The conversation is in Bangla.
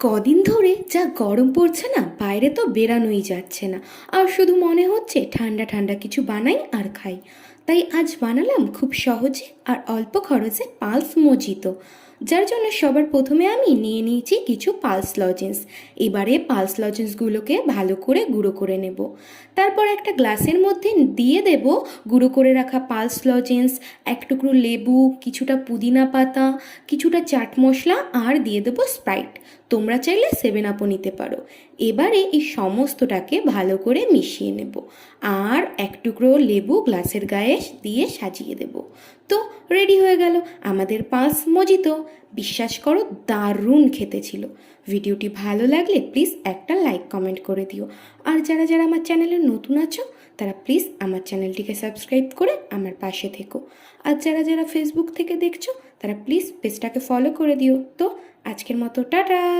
কদিন ধরে যা গরম পড়ছে না, বাইরে তো বেরানোই যাচ্ছে না। আর শুধু মনে হচ্ছে ঠান্ডা ঠান্ডা কিছু বানাই আর খাই। তাই আজ বানালাম খুব সহজে আর অল্প খরচে পালস মজিতো, যার জন্য সবার প্রথমে আমি নিয়ে নিয়েছি কিছু পালস লজেন্স। এবারে পালস লজেন্সগুলোকে ভালো করে গুঁড়ো করে নেব। তারপর একটা গ্লাসের মধ্যে দিয়ে দেব গুঁড়ো করে রাখা পালস লজেন্স, এক টুকরো লেবু, কিছুটা পুদিনা পাতা, কিছুটা চাট মশলা আর দিয়ে দেবো স্প্রাইট। তোমরা চাইলে 7 আপও নিতে পারো। এবারে এই সমস্তটাকে ভালো করে মিশিয়ে নেব আর এক টুকরো লেবু গ্লাসের গায়ে দিয়ে সাজিয়ে দেব। তো রেডি হয়ে গেল আমাদের পালস মজিতো। বিশ্বাস করো, দারুণ খেতে ছিল। ভিডিওটি ভালো লাগলে প্লিজ একটা লাইক কমেন্ট করে দিও। আর যারা যারা আমার চ্যানেলে নতুন আছো তারা প্লিজ আমার চ্যানেলটিকে সাবস্ক্রাইব করে আমার পাশে থেকো। আর যারা যারা ফেসবুক থেকে দেখছো তারা প্লিজ পেজটাকে ফলো করে দিও। তো আজকের মতো টাটা।